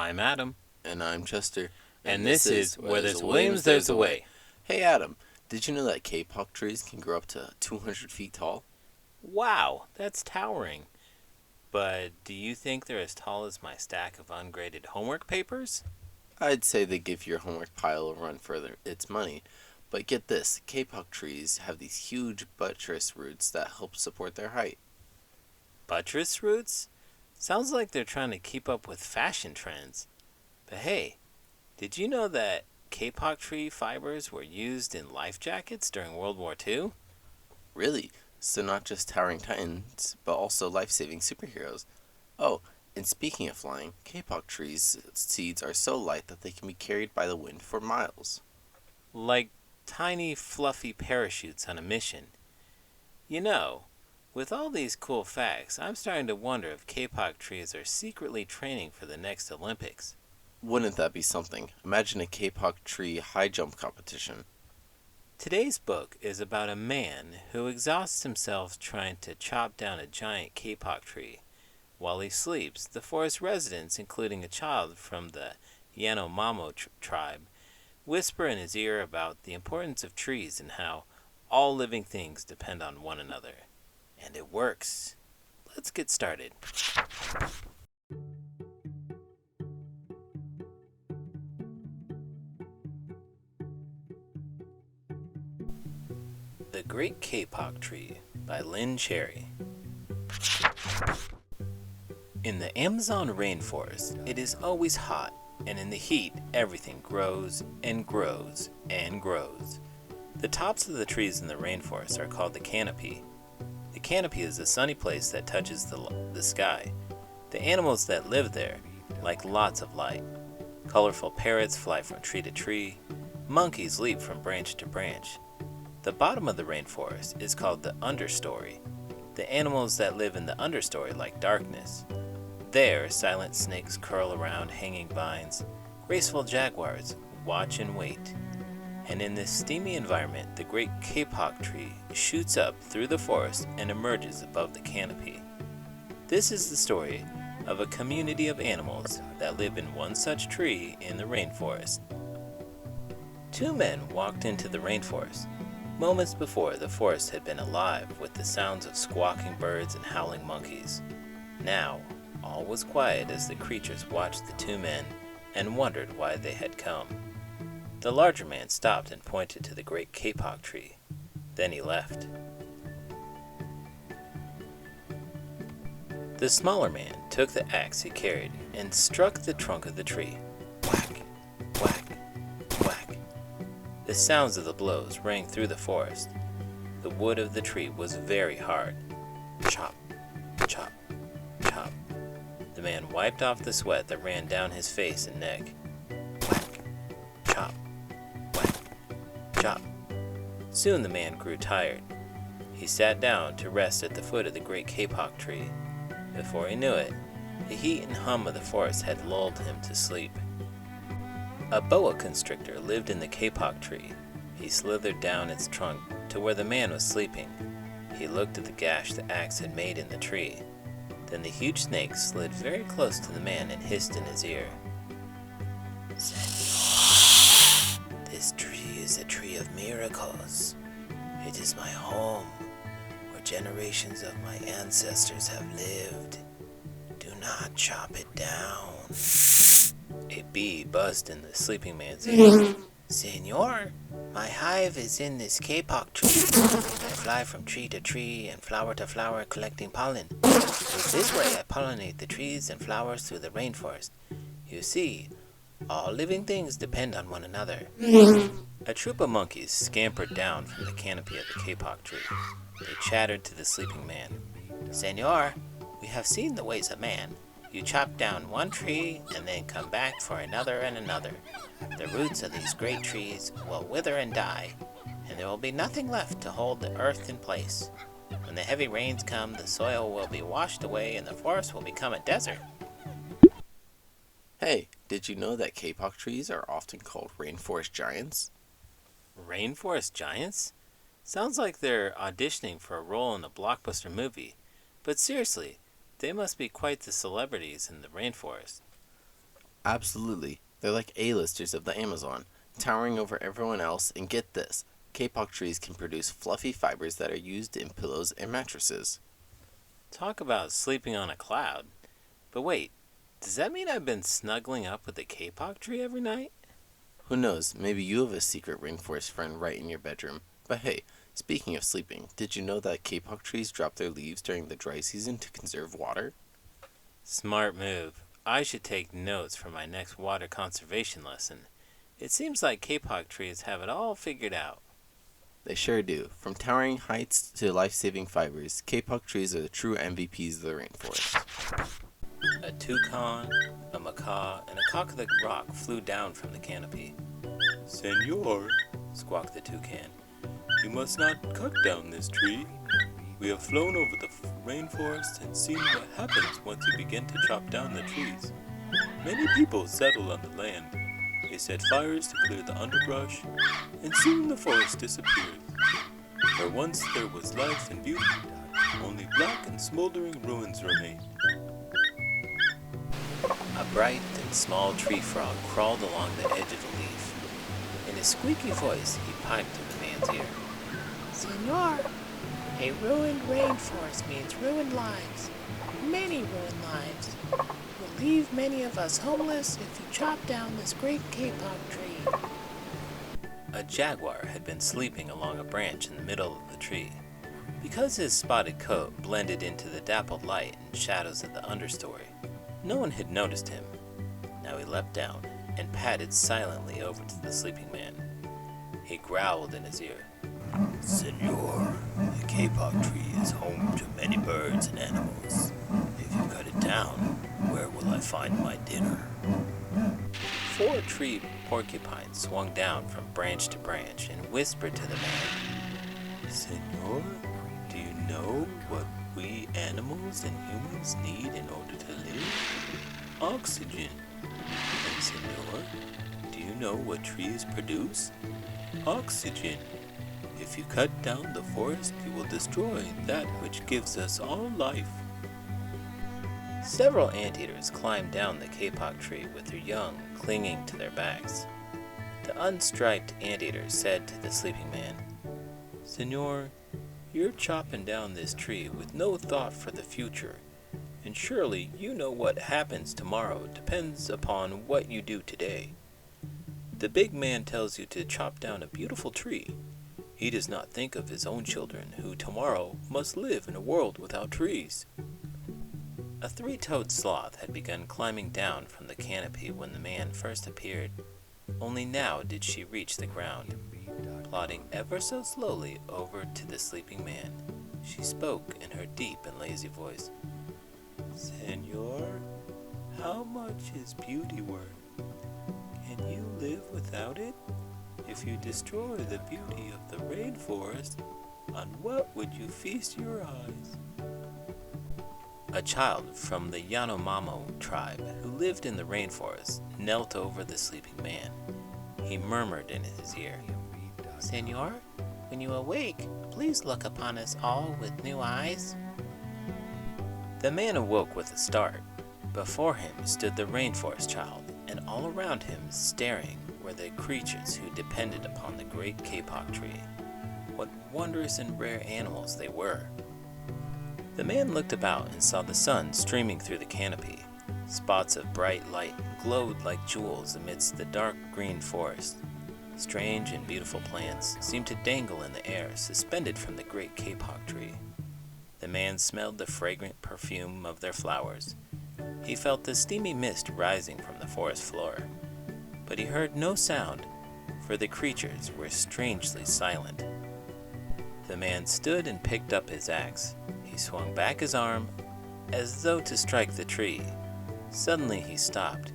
I'm Adam, And I'm Chester. and this is Where There's Williams, There's a Way. Hey Adam, did you know that Kapok trees can grow up to 200 feet tall? Wow, that's towering. But do you think they're as tall as my stack of ungraded homework papers? I'd say they give your homework pile a run for its money. But get this, Kapok trees have these huge buttress roots that help support their height. Buttress roots? Sounds like they're trying to keep up with fashion trends. But hey, did you know that kapok tree fibers were used in life jackets during World War II? Really? So not just towering titans, but also life-saving superheroes. Oh, and speaking of flying, Kapok trees' seeds are so light that they can be carried by the wind for miles. Like tiny fluffy parachutes on a mission. You know, with all these cool facts, I'm starting to wonder if kapok trees are secretly training for the next Olympics. Wouldn't that be something? Imagine a Kapok tree high jump competition. Today's book is about a man who exhausts himself trying to chop down a giant kapok tree. While he sleeps, the forest residents, including a child from the Yanomamo tribe, whisper in his ear about the importance of trees and how all living things depend on one another. And it works. Let's get started. The Great Kapok Tree by Lynne. In the Amazon rainforest, it is always hot, and in the heat, everything grows and grows and grows. The tops of the trees in the rainforest are called the canopy. The canopy is a sunny place that touches the sky. The animals that live there like lots of light. Colorful parrots fly from tree to tree. Monkeys leap from branch to branch. The bottom of the rainforest is called the understory. The animals that live in the understory like darkness. There, silent snakes curl around hanging vines. Graceful jaguars watch and wait. And in this steamy environment, the great kapok tree shoots up through the forest and emerges above the canopy. This is the story of a community of animals that live in one such tree in the rainforest. Two men walked into the rainforest. Moments before, the forest had been alive with the sounds of squawking birds and howling monkeys. Now, all was quiet as the creatures watched the two men and wondered why they had come. The larger man stopped and pointed to the great kapok tree. Then he left. The smaller man took the axe he carried and struck the trunk of the tree. Whack, whack, whack. The sounds of the blows rang through the forest. The wood of the tree was very hard. Chop, chop, chop. The man wiped off the sweat that ran down his face and neck. Whack, chop, whack, chop. Soon the man grew tired. He sat down to rest at the foot of the great kapok tree. Before he knew it, the heat and hum of the forest had lulled him to sleep. A boa constrictor lived in the kapok tree. He slithered down its trunk to where the man was sleeping. He looked at the gash the axe had made in the tree. Then the huge snake slid very close to the man and hissed in his ear. "Senor, this tree is a tree of miracles. It is my home, where generations of my ancestors have lived. Do not chop it down." A bee buzzed in the sleeping man's ear. "Senor, my hive is in this kapok tree. I fly from tree to tree and flower to flower collecting pollen. It's this way I pollinate the trees and flowers through the rainforest. You see, all living things depend on one another." A troop of monkeys scampered down from the canopy of the kapok tree. They chattered to the sleeping man. "Senor, we have seen the ways of man. You chop down one tree and then come back for another and another. The roots of these great trees will wither and die, and there will be nothing left to hold the earth in place. When the heavy rains come, the soil will be washed away and the forest will become a desert." Hey, did you know that Kapok trees are often called rainforest giants? Rainforest giants? Sounds like they're auditioning for a role in a blockbuster movie. But seriously, they must be quite the celebrities in the rainforest. Absolutely. They're like A-listers of the Amazon, towering over everyone else, and get this, kapok trees can produce fluffy fibers that are used in pillows and mattresses. Talk about sleeping on a cloud. But wait, does that mean I've been snuggling up with the kapok tree every night? Who knows, maybe you have a secret rainforest friend right in your bedroom. But hey, speaking of sleeping, did you know that kapok trees drop their leaves during the dry season to conserve water? Smart move. I should take notes for my next water conservation lesson. It seems like kapok trees have it all figured out. They sure do. From towering heights to life-saving fibers, kapok trees are the true MVPs of the rainforest. A toucan, a macaw, and a cock of the rock flew down from the canopy. "Senor," squawked the toucan, "you must not cut down this tree. We have flown over the rainforest and seen what happens once you begin to chop down the trees. Many people settle on the land. They set fires to clear the underbrush, and soon the forest disappears. Where once there was life and beauty, only black and smoldering ruins remain." A bright and small tree frog crawled along the edge of the leaf. In his squeaky voice, he piped in the man's ear. Senor, a ruined rainforest means ruined lives. Many ruined lives. Will leave many of us homeless if you chop down this great kapok tree. A jaguar had been sleeping along a branch in the middle of the tree. Because his spotted coat blended into the dappled light and shadows of the understory, no one had noticed him. Now he leapt down and padded silently over to the sleeping man. He growled in his ear. "Senor, the kapok tree is home to many birds and animals. If you cut it down, where will I find my dinner?" 4 tree porcupines swung down from branch to branch and whispered to the man, "Senor, do you know what we animals and humans need in order to live? Oxygen. And senor, do you know what trees produce? Oxygen. If you cut down the forest, you will destroy that which gives us all life." Several anteaters climbed down the kapok tree with their young clinging to their backs. The unstriped anteater said to the sleeping man, "Senor, you're chopping down this tree with no thought for the future, and surely you know what happens tomorrow depends upon what you do today. The big man tells you to chop down a beautiful tree. He does not think of his own children, who tomorrow must live in a world without trees." A 3-toed sloth had begun climbing down from the canopy when the man first appeared. Only now did she reach the ground. Plodding ever so slowly over to the sleeping man, she spoke in her deep and lazy voice. "Senor, how much is beauty worth? Can you live without it? If you destroy the beauty of the rainforest, on what would you feast your eyes?" A child from the Yanomamo tribe who lived in the rainforest knelt over the sleeping man. He murmured in his ear, Senor, when you awake, please look upon us all with new eyes. The man awoke with a start. Before him stood the rainforest child, and all around him, staring, were the creatures who depended upon the great kapok tree. What wondrous and rare animals they were! The man looked about and saw the sun streaming through the canopy. Spots of bright light glowed like jewels amidst the dark green forest. Strange and beautiful plants seemed to dangle in the air, suspended from the great kapok tree. The man smelled the fragrant perfume of their flowers. He felt the steamy mist rising from the forest floor. But he heard no sound, for the creatures were strangely silent. The man stood and picked up his axe. He swung back his arm, as though to strike the tree. Suddenly he stopped.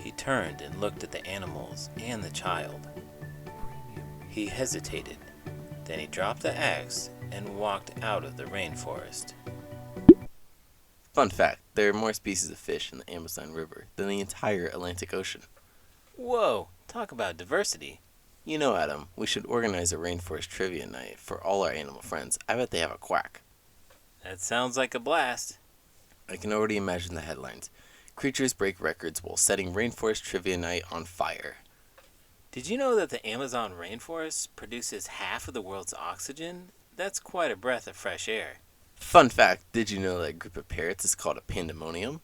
He turned and looked at the animals and the child. He hesitated. Then he dropped the axe and walked out of the rainforest. Fun fact, there are more species of fish in the Amazon River than the entire Atlantic Ocean. Whoa, talk about diversity. You know, Adam, we should organize a rainforest trivia night for all our animal friends. I bet they have a quack. That sounds like a blast. I can already imagine the headlines. Creatures break records while setting Rainforest Trivia Night on fire. Did you know that the Amazon rainforest produces half of the world's oxygen? That's quite a breath of fresh air. Fun fact, did you know that a group of parrots is called a pandemonium?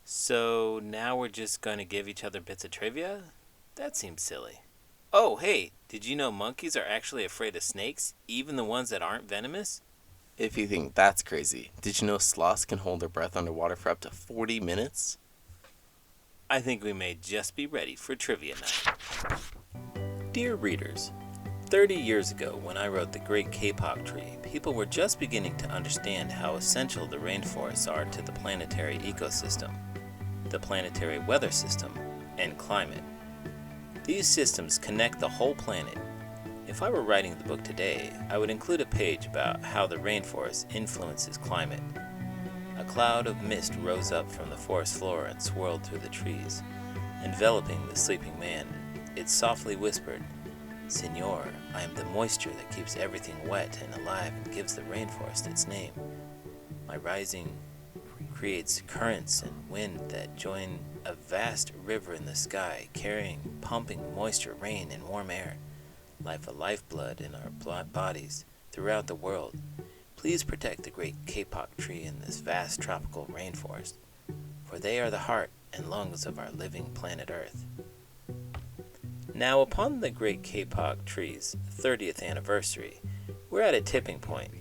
So now we're just going to give each other bits of trivia? That seems silly. Oh, hey, did you know monkeys are actually afraid of snakes, even the ones that aren't venomous? If you think that's crazy, did you know sloths can hold their breath underwater for up to 40 minutes? I think we may just be ready for trivia night. Dear readers, 30 years ago when I wrote The Great Kapok Tree, people were just beginning to understand how essential the rainforests are to the planetary ecosystem, the planetary weather system, and climate. These systems connect the whole planet. If I were writing the book today, I would include a page about how the rainforest influences climate. A cloud of mist rose up from the forest floor and swirled through the trees, enveloping the sleeping man. It softly whispered, "Senor, I am the moisture that keeps everything wet and alive and gives the rainforest its name. My rising creates currents and wind that join a vast river in the sky, carrying, pumping moisture, rain, and warm air, like a lifeblood in our bodies throughout the world. Please protect the great Kapok tree in this vast tropical rainforest, for they are the heart and lungs of our living planet Earth." Now, upon the great Kapok tree's 30th anniversary, we're at a tipping point.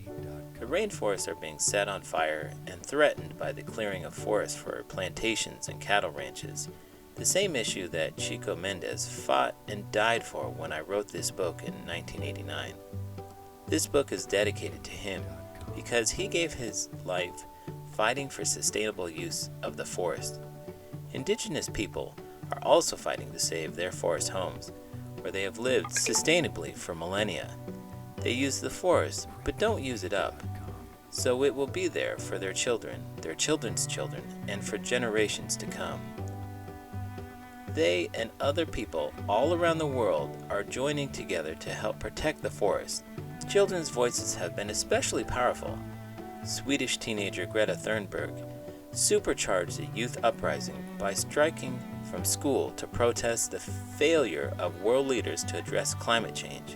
The rainforests are being set on fire and threatened by the clearing of forests for plantations and cattle ranches, the same issue that Chico Mendes fought and died for when I wrote this book in 1989. This book is dedicated to him because he gave his life fighting for sustainable use of the forest. Indigenous people are also fighting to save their forest homes, where they have lived sustainably for millennia. They use the forest, but don't use it up, so it will be there for their children, their children's children, and for generations to come. They and other people all around the world are joining together to help protect the forest. Children's voices have been especially powerful. Swedish teenager Greta Thunberg supercharged the youth uprising by striking from school to protest the failure of world leaders to address climate change.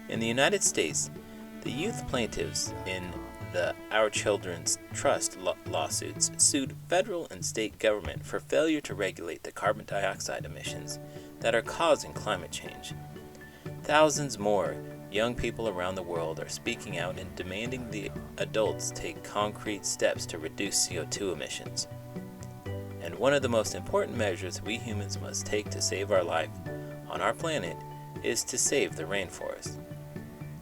In the United States, the youth plaintiffs in the Our Children's Trust lawsuits sued federal and state government for failure to regulate the carbon dioxide emissions that are causing climate change. Thousands more young people around the world are speaking out and demanding the adults take concrete steps to reduce CO2 emissions. And one of the most important measures we humans must take to save our life on our planet is to save the rainforest.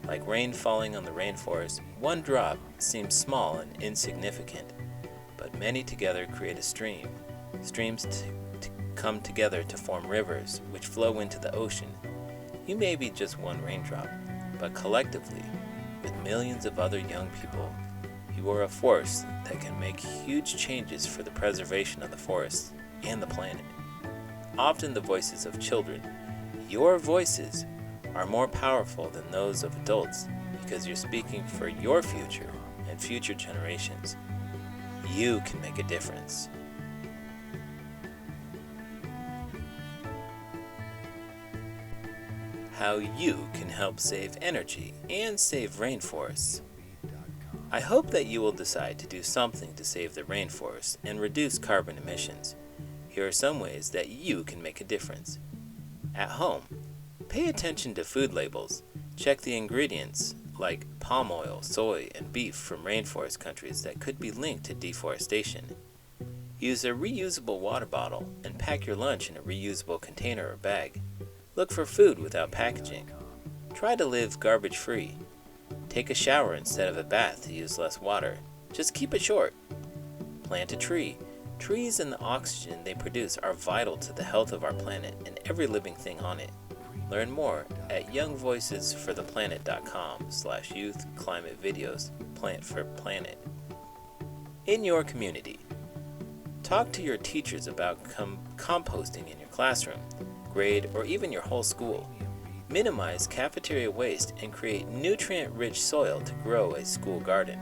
Like rain falling on the rainforest, one drop seems small and insignificant, but many together create a stream. Streams come together to form rivers, which flow into the ocean. You may be just one raindrop, but collectively, with millions of other young people, you are a force that can make huge changes for the preservation of the forest and the planet. Often the voices of children, your voices, are more powerful than those of adults because you're speaking for your future and future generations. You can make a difference. How you can help save energy and save rainforests. I hope that you will decide to do something to save the rainforest and reduce carbon emissions. Here are some ways that you can make a difference. At home, pay attention to food labels. Check the ingredients like palm oil, soy, and beef from rainforest countries that could be linked to deforestation. Use a reusable water bottle and pack your lunch in a reusable container or bag. Look for food without packaging. Try to live garbage-free. Take a shower instead of a bath to use less water. Just keep it short. Plant a tree. Trees and the oxygen they produce are vital to the health of our planet and every living thing on it. Learn more at youngvoicesfortheplanet.com/youth climate videos, Plant for Planet. In your community, talk to your teachers about composting in your classroom, grade, or even your whole school. Minimize cafeteria waste and create nutrient-rich soil to grow a school garden.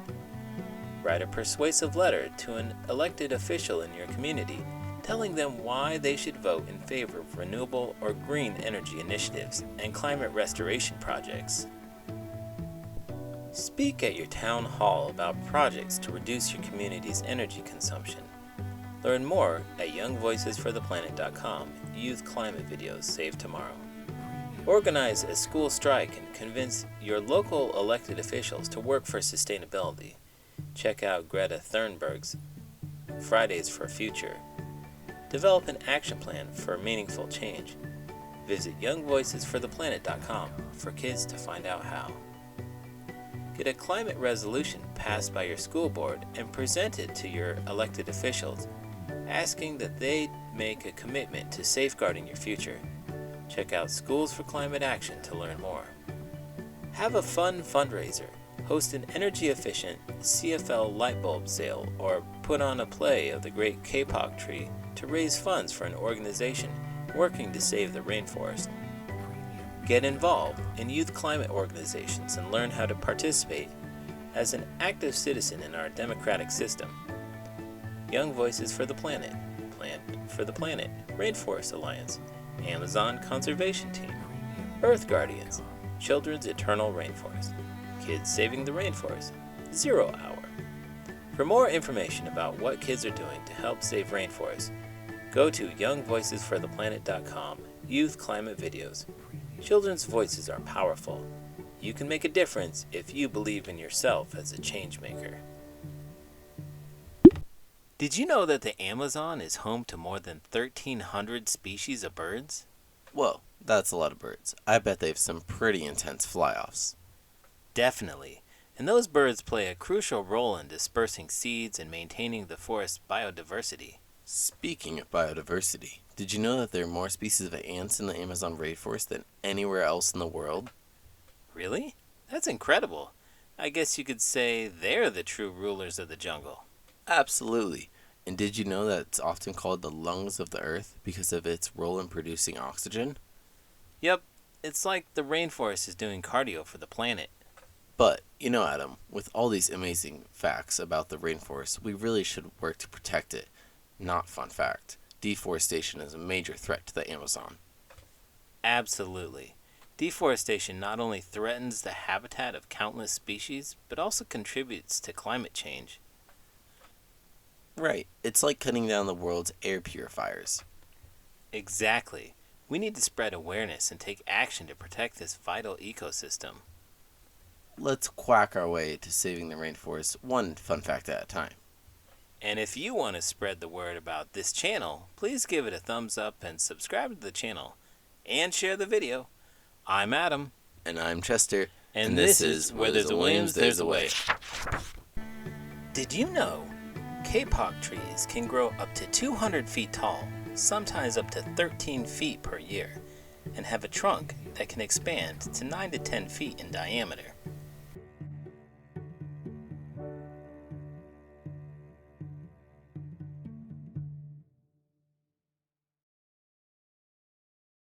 Write a persuasive letter to an elected official in your community, telling them why they should vote in favor of renewable or green energy initiatives and climate restoration projects. Speak at your town hall about projects to reduce your community's energy consumption. Learn more at youngvoicesfortheplanet.com. Youth climate videos save tomorrow. Organize a school strike and convince your local elected officials to work for sustainability. Check out Greta Thunberg's Fridays for Future. Develop an action plan for meaningful change. Visit youngvoicesfortheplanet.com for kids to find out how. Get a climate resolution passed by your school board and present it to your elected officials, asking that they make a commitment to safeguarding your future. Check out Schools for Climate Action to learn more. Have a fun fundraiser. Host an energy-efficient CFL light bulb sale or put on a play of the great Kapok tree to raise funds for an organization working to save the rainforest. Get involved in youth climate organizations and learn how to participate as an active citizen in our democratic system. Young Voices for the Planet, Plant for the Planet, Rainforest Alliance, Amazon Conservation Team, Earth Guardians, Children's Eternal Rainforest, Kids Saving the Rainforest, 0 Hour. For more information about what kids are doing to help save rainforests, go to youngvoicesfortheplanet.com, Youth Climate Videos. Children's voices are powerful. You can make a difference if you believe in yourself as a change maker. Did you know that the Amazon is home to more than 1,300 species of birds? Whoa, that's a lot of birds. I bet they have some pretty intense fly-offs. Definitely. And those birds play a crucial role in dispersing seeds and maintaining the forest's biodiversity. Speaking of biodiversity, did you know that there are more species of ants in the Amazon rainforest than anywhere else in the world? Really? That's incredible. I guess you could say they're the true rulers of the jungle. Absolutely. And did you know that it's often called the lungs of the earth because of its role in producing oxygen? Yep, it's like the rainforest is doing cardio for the planet. But, you know, Adam, with all these amazing facts about the rainforest, we really should work to protect it. Not fun fact, deforestation is a major threat to the Amazon. Absolutely. Deforestation not only threatens the habitat of countless species, but also contributes to climate change. Right, it's like cutting down the world's air purifiers. Exactly. We need to spread awareness and take action to protect this vital ecosystem. Let's quack our way to saving the rainforest one fun fact at a time. And if you want to spread the word about this channel, please give it a thumbs up and subscribe to the channel. And share the video. I'm Adam. And I'm Chester. And this is Where There's a Williams, There's a Way. Did you know Kapok trees can grow up to 200 feet tall, sometimes up to 13 feet per year, and have a trunk that can expand to 9 to 10 feet in diameter?